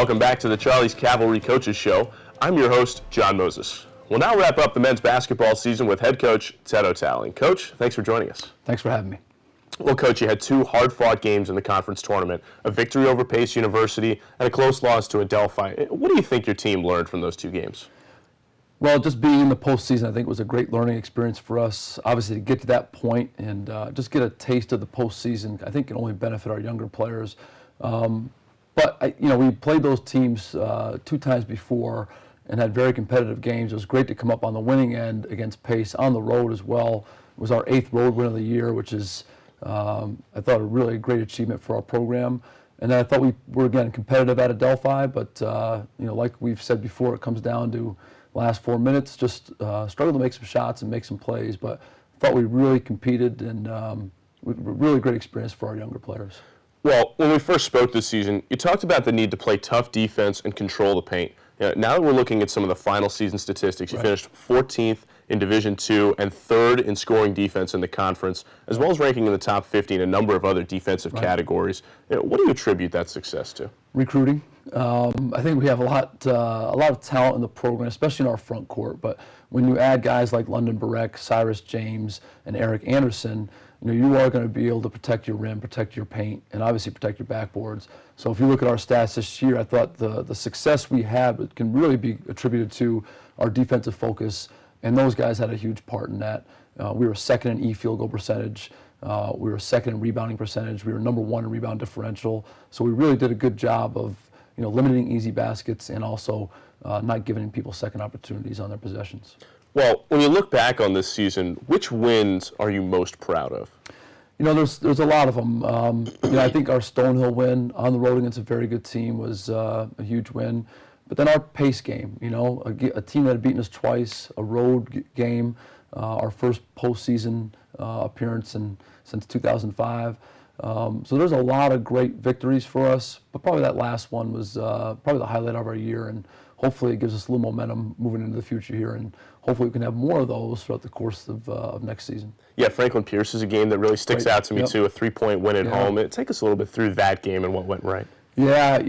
Welcome back to the Charlie's Cavalry Coaches Show. I'm your host, John Moses. We'll now wrap up the men's basketball season with head coach Chet Atkins. Coach, thanks for joining us. Thanks for having me. Well, Coach, you had two hard-fought games in the conference tournament, a victory over Pace University and a close loss to Adelphi. What do you think your team learned from those two games? Well, just being in the postseason, I think, was a great learning experience for us. Obviously, to get to that point and just get a taste of the postseason, I think can only benefit our younger players. But we played those teams 2 times before and had very competitive games. It was great to come up on the winning end against Pace on the road as well. It was our 8th road win of the year, which is, I thought, a really great achievement for our program. And then I thought we were, again, competitive at Adelphi, but like we've said before, it comes down to last 4 minutes, just struggled to make some shots and make some plays, but thought we really competed and really great experience for our younger players. Well, when we first spoke this season, you talked about the need to play tough defense and control the paint. Now that we're looking at some of the final season statistics, you finished 14th in Division II and 3rd in scoring defense in the conference, as well as ranking in the top 50 in a number of other defensive categories. What do you attribute that success to? Recruiting. I think we have a lot of talent in the program, especially in our front court. But when you add guys like London Barek, Cyrus James, and Eric Anderson, you are going to be able to protect your rim, protect your paint, and obviously protect your backboards. So if you look at our stats this year, I thought the success we had can really be attributed to our defensive focus, and those guys had a huge part in that. We were 2nd in field goal percentage. We were 2nd in rebounding percentage. We were number 1 in rebound differential. So we really did a good job of limiting easy baskets and also not giving people second opportunities on their possessions. Well, when you look back on this season, which wins are you most proud of? There's a lot of them. I think our Stonehill win on the road against a very good team was a huge win. But then our Pace game, a team that had beaten us twice, a road game, our first postseason appearance since 2005. So there's a lot of great victories for us, but probably that last one was probably the highlight of our year, and hopefully it gives us a little momentum moving into the future here, and hopefully we can have more of those throughout the course of next season. Yeah, Franklin Pierce is a game that really sticks out to me too, a 3-point win at home. Take us a little bit through that game and what went right. Yeah,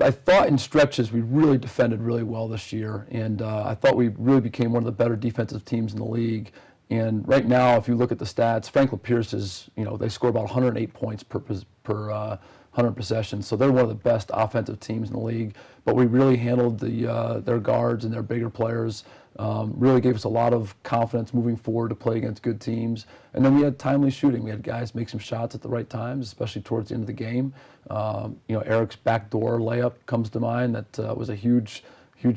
I thought in stretches we really defended really well this year, and I thought we really became one of the better defensive teams in the league. And right now, if you look at the stats, Franklin Pierce is, they score about 108 points per 100 possessions, so they're one of the best offensive teams in the league. But we really handled their guards and their bigger players. Really gave us a lot of confidence moving forward to play against good teams. And then we had timely shooting. We had guys make some shots at the right times, especially towards the end of the game. Eric's backdoor layup comes to mind. That was a huge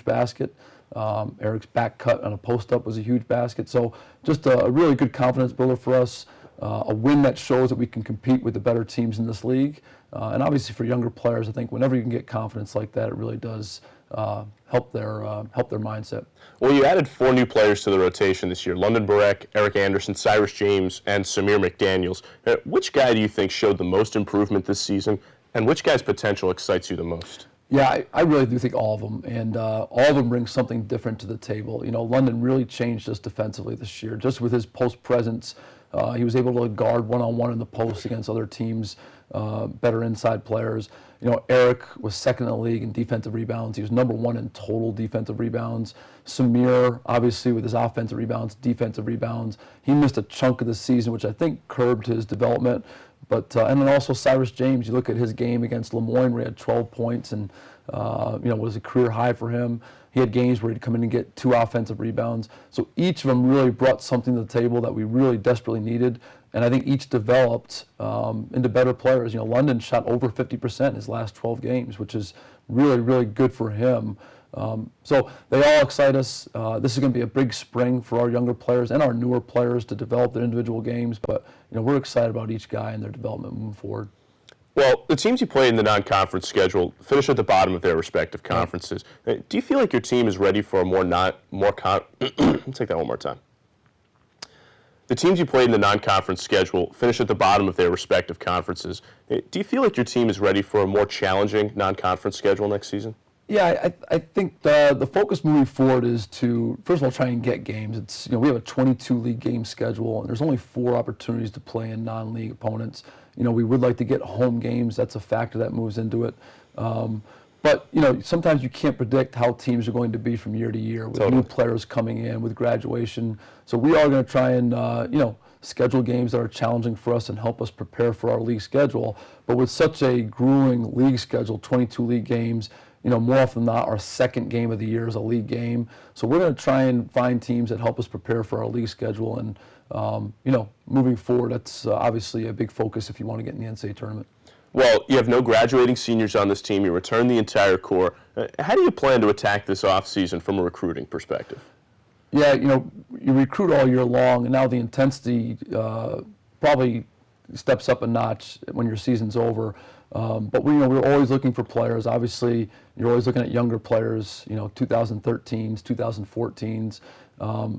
basket. Eric's back cut on a post-up was a huge basket. So just a really good confidence builder for us. A win that shows that we can compete with the better teams in this league. And obviously for younger players, I think whenever you can get confidence like that, it really does help their mindset. Well, you added 4 new players to the rotation this year: London Barek, Eric Anderson, Cyrus James, and Samir McDaniels. Which guy do you think showed the most improvement this season, and which guy's potential excites you the most? Yeah, I really do think all of them, and all of them bring something different to the table. London really changed us defensively this year, just with his post presence. He was able to guard one-on-one in the post against other teams, better inside players. Eric was 2nd in the league in defensive rebounds. He was number 1 in total defensive rebounds. Samir, obviously, with his offensive rebounds, defensive rebounds. He missed a chunk of the season, which I think curbed his development. But and then also Cyrus James, you look at his game against Lemoyne where he had 12 points and was a career high for him. He had games where he'd come in and get 2 offensive rebounds. So each of them really brought something to the table that we really desperately needed. And I think each developed into better players. London shot over 50% in his last 12 games, which is really, really good for him. So they all excite us. This is going to be a big spring for our younger players and our newer players to develop their individual games. But we're excited about each guy and their development moving forward. Well, the teams you played in the non-conference schedule finish at the bottom of their respective conferences. Do you feel like your team is ready for a Let's take that one more time. The teams you played in the non-conference schedule finish at the bottom of their respective conferences. Do you feel like your team is ready for a more challenging non-conference schedule next season? Yeah, I think the focus moving forward is to, first of all, try and get games. It's we have a 22 league game schedule, and there's only 4 opportunities to play in non-league opponents. We would like to get home games. That's a factor that moves into it. But sometimes you can't predict how teams are going to be from year to year with new players coming in, with graduation. So we are going to try and schedule games that are challenging for us and help us prepare for our league schedule. But with such a grueling league schedule, 22 league games, more often than not, our second game of the year is a league game. So we're going to try and find teams that help us prepare for our league schedule. And moving forward, that's obviously a big focus if you want to get in the NCAA tournament. Well, you have no graduating seniors on this team. You return the entire core. How do you plan to attack this offseason from a recruiting perspective? Yeah, you recruit all year long, and now the intensity probably steps up a notch when your season's over. But we're always looking for players. Obviously, you're always looking at younger players, 2013s, 2014s.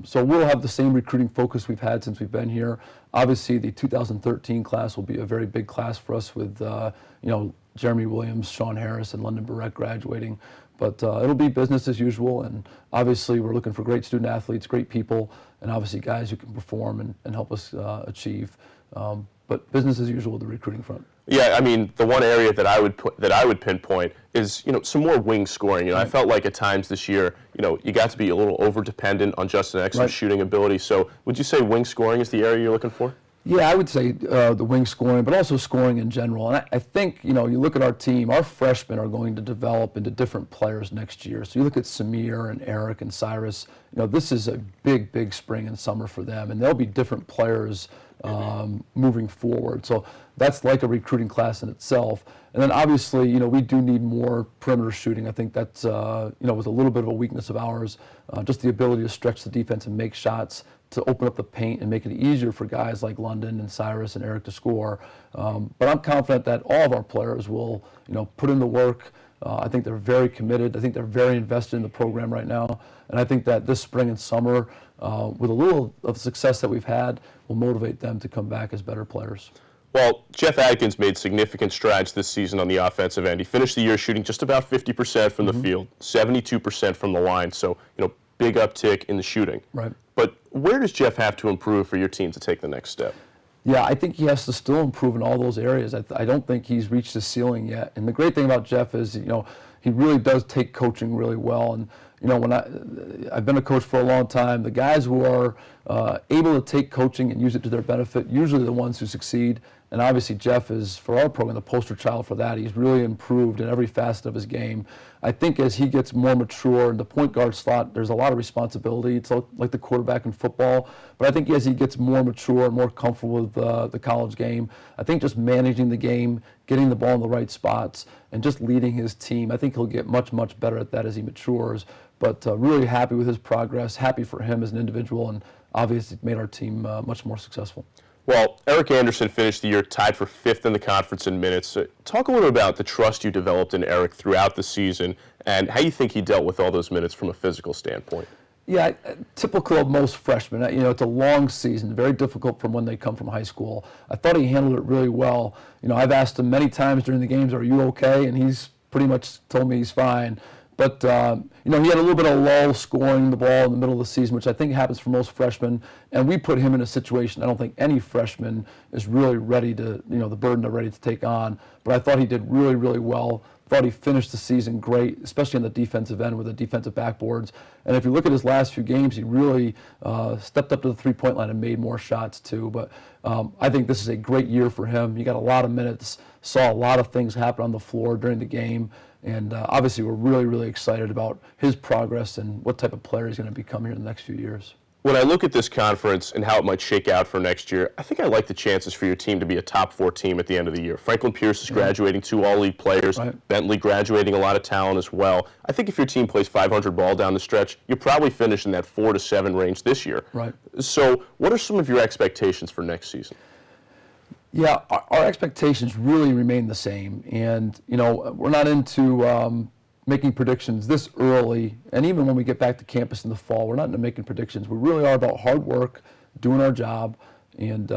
So we'll have the same recruiting focus we've had since we've been here. Obviously, the 2013 class will be a very big class for us with, Jeremy Williams, Sean Harris, and London Barrett graduating. But it'll be business as usual, and obviously we're looking for great student athletes, great people, and obviously guys who can perform and help us achieve. But business as usual with the recruiting front. Yeah, I mean, the one area that I would pinpoint is, some more wing scoring. I felt like at times this year, you got to be a little over dependent on Justin Exum's shooting ability. So would you say wing scoring is the area you're looking for? Yeah, I would say the wing scoring, but also scoring in general. And I think, you look at our team, our freshmen are going to develop into different players next year. So you look at Samir and Eric and Cyrus, this is a big, big spring and summer for them. And they'll be different players moving forward. So that's like a recruiting class in itself. And then obviously, we do need more perimeter shooting. I think that's, was a little bit of a weakness of ours, just the ability to stretch the defense and make shots, to open up the paint and make it easier for guys like London and Cyrus and Eric to score. But I'm confident that all of our players will, put in the work. I think they're very committed. I think they're very invested in the program right now. And I think that this spring and summer, with a little of success that we've had, will motivate them to come back as better players. Well, Chet Atkins made significant strides this season on the offensive end. He finished the year shooting just about 50% from the field, 72% from the line. So, big uptick in the shooting. Right. But where does Jeff have to improve for your team to take the next step? Yeah, I think he has to still improve in all those areas. I don't think he's reached his ceiling yet. And the great thing about Jeff is, he really does take coaching really well. And, when I've been a coach for a long time, the guys who are able to take coaching and use it to their benefit, usually the ones who succeed. And obviously Jeff is, for our program, the poster child for that. He's really improved in every facet of his game. I think as he gets more mature in the point guard slot, there's a lot of responsibility. It's like the quarterback in football. But I think as he gets more mature and more comfortable with the college game, I think just managing the game, getting the ball in the right spots, and just leading his team, I think he'll get much, much better at that as he matures. But really happy with his progress, happy for him as an individual, and obviously made our team much more successful. Well, Eric Anderson finished the year tied for 5th in the conference in minutes. Talk a little about the trust you developed in Eric throughout the season and how you think he dealt with all those minutes from a physical standpoint. Yeah, typical of most freshmen. It's a long season, very difficult from when they come from high school. I thought he handled it really well. I've asked him many times during the games, "Are you okay?" And he's pretty much told me he's fine. But, he had a little bit of lull scoring the ball in the middle of the season, which I think happens for most freshmen. And we put him in a situation I don't think any freshman is really ready to, the burden they're ready to take on. But I thought he did really, really well. Thought he finished the season great, especially on the defensive end with the defensive backboards. And if you look at his last few games, he really stepped up to the three-point line and made more shots too. But I think this is a great year for him. He got a lot of minutes, saw a lot of things happen on the floor during the game. And obviously, we're really, really excited about his progress and what type of player he's going to become here in the next few years. When I look at this conference and how it might shake out for next year, I think I like the chances for your team to be a top 4 team at the end of the year. Franklin Pierce is graduating 2 all-league players. Right. Bentley graduating a lot of talent as well. I think if your team plays 500 ball down the stretch, you'll probably finish in that 4 to 7 range this year. Right. So what are some of your expectations for next season? Yeah, our expectations really remain the same. And, we're not into making predictions this early. And even when we get back to campus in the fall, we're not into making predictions. We really are about hard work, doing our job, and,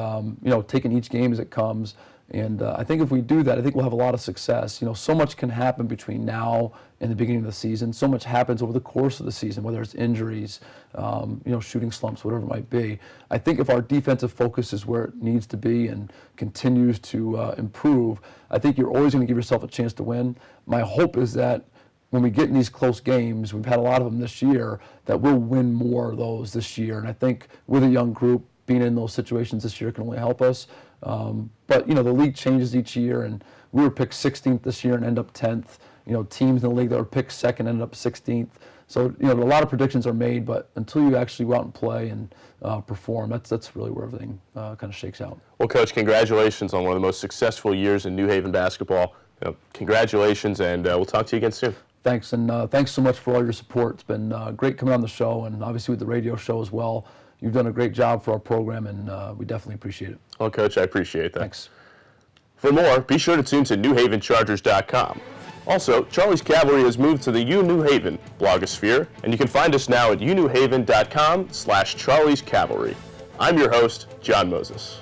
taking each game as it comes. And I think if we do that, I think we'll have a lot of success. So much can happen between now and the beginning of the season. So much happens over the course of the season, whether it's injuries, shooting slumps, whatever it might be. I think if our defensive focus is where it needs to be and continues to improve, I think you're always going to give yourself a chance to win. My hope is that when we get in these close games, we've had a lot of them this year, that we'll win more of those this year. And I think with a young group, being in those situations this year can only help us. But, the league changes each year, and we were picked 16th this year and end up 10th. Teams in the league that were picked second ended up 16th. So, a lot of predictions are made, but until you actually go out and play and perform, that's really where everything kind of shakes out. Well, Coach, congratulations on one of the most successful years in New Haven basketball. Congratulations, and we'll talk to you again soon. Thanks, and thanks so much for all your support. It's been great coming on the show, and obviously with the radio show as well. You've done a great job for our program, and we definitely appreciate it. Well, Coach, I appreciate that. Thanks. For more, be sure to tune to NewHavenChargers.com. Also, Charlie's Cavalry has moved to the U New Haven blogosphere, and you can find us now at unewhaven.com/Charlie's Cavalry. I'm your host, John Moses.